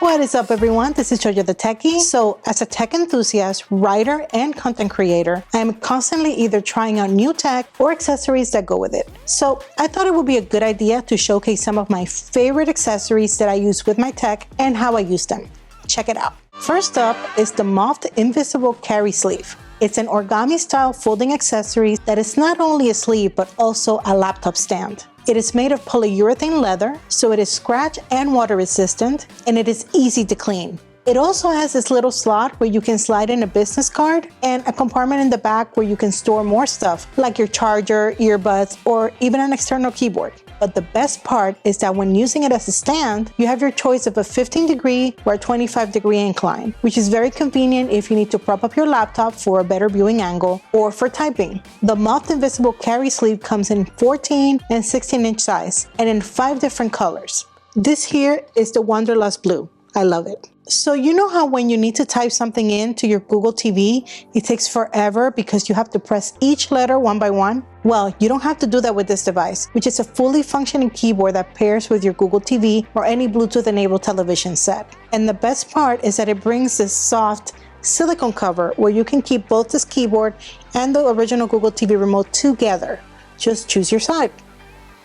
What is up, everyone? This is Jojo the Techie. So as a tech enthusiast, writer, and content creator, I am constantly either trying out new tech or accessories that go with it. So I thought it would be a good idea to showcase some of my favorite accessories that I use with my tech and how I use them. Check it out. First up is the Moth Invisible Carry Sleeve. It's an origami-style folding accessory that is not only a sleeve but also a laptop stand. It is made of polyurethane leather, so it is scratch and water resistant, and it is easy to clean. It also has this little slot where you can slide in a business card and a compartment in the back where you can store more stuff like your charger, earbuds, or even an external keyboard. But the best part is that when using it as a stand, you have your choice of a 15-degree or a 25-degree incline, which is very convenient if you need to prop up your laptop for a better viewing angle or for typing. The Moth Invisible Carry Sleeve comes in 14 and 16-inch size and in 5 different colors. This here is the Wanderlust Blue. I love it. So you know how when you need to type something into your Google TV, it takes forever because you have to press each letter one by one? Well, you don't have to do that with this device, which is a fully functioning keyboard that pairs with your Google TV or any Bluetooth-enabled television set. And the best part is that it brings this soft silicone cover where you can keep both this keyboard and the original Google TV remote together. Just choose your side.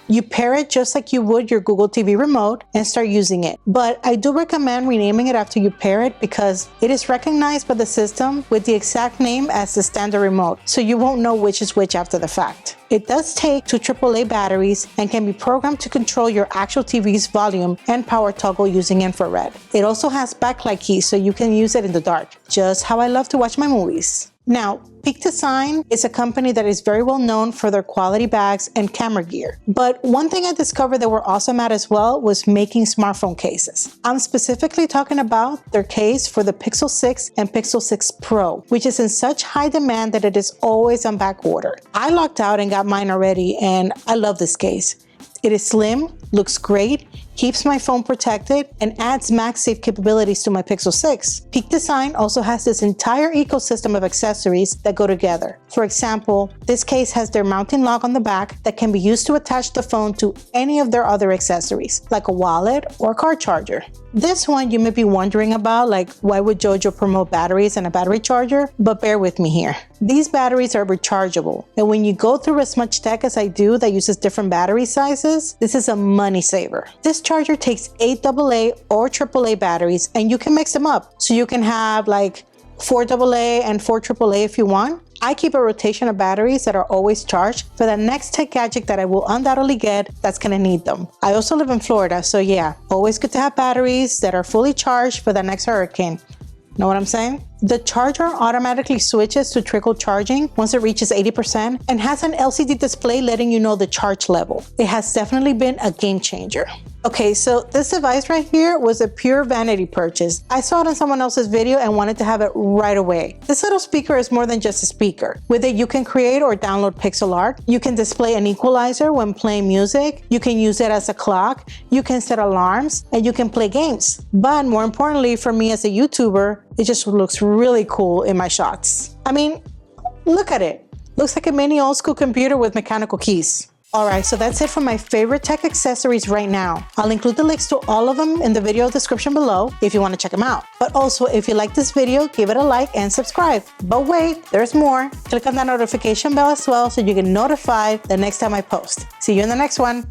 You pair it just like you would your Google TV remote and start using it. But I do recommend renaming it after you pair it because it is recognized by the system with the exact name as the standard remote, so you won't know which is which after the fact. It does take 2 AAA batteries and can be programmed to control your actual TV's volume and power toggle using infrared. It also has backlight keys so you can use it in the dark, just how I love to watch my movies. Now, Peak Design is a company that is very well known for their quality bags and camera gear. But one thing I discovered they were awesome at as well was making smartphone cases. I'm specifically talking about their case for the Pixel 6 and Pixel 6 Pro, which is in such high demand that it is always on back order. I locked out and got mine already, and I love this case. It is slim, looks great, keeps my phone protected, and adds MagSafe capabilities to my Pixel 6. Peak Design also has this entire ecosystem of accessories that go together. For example, this case has their mounting lock on the back that can be used to attach the phone to any of their other accessories, like a wallet or a car charger. This one you may be wondering about, like why would Jojo promote batteries and a battery charger? But bear with me here. These batteries are rechargeable, and when you go through as much tech as I do that uses different battery sizes, this is a money saver. This charger takes 8 AA or AAA batteries, and you can mix them up. So you can have like 4 AA and 4 AAA if you want. I keep a rotation of batteries that are always charged for the next tech gadget that I will undoubtedly get that's gonna need them. I also live in Florida, so yeah, always good to have batteries that are fully charged for the next hurricane. Know what I'm saying? The charger automatically switches to trickle charging once it reaches 80% and has an LCD display letting you know the charge level. It has definitely been a game changer. Okay, so this device right here was a pure vanity purchase. I saw it on someone else's video and wanted to have it right away. This little speaker is more than just a speaker. With it, you can create or download pixel art. You can display an equalizer when playing music. You can use it as a clock. You can set alarms and you can play games. But more importantly, for me as a YouTuber, it just looks really cool in my shots. I mean, look at it. Looks like a mini old school computer with mechanical keys. Alright, so that's it for my favorite tech accessories right now. I'll include the links to all of them in the video description below if you want to check them out. But also, if you like this video, give it a like and subscribe. But wait, there's more. Click on that notification bell as well so you get notified the next time I post. See you in the next one.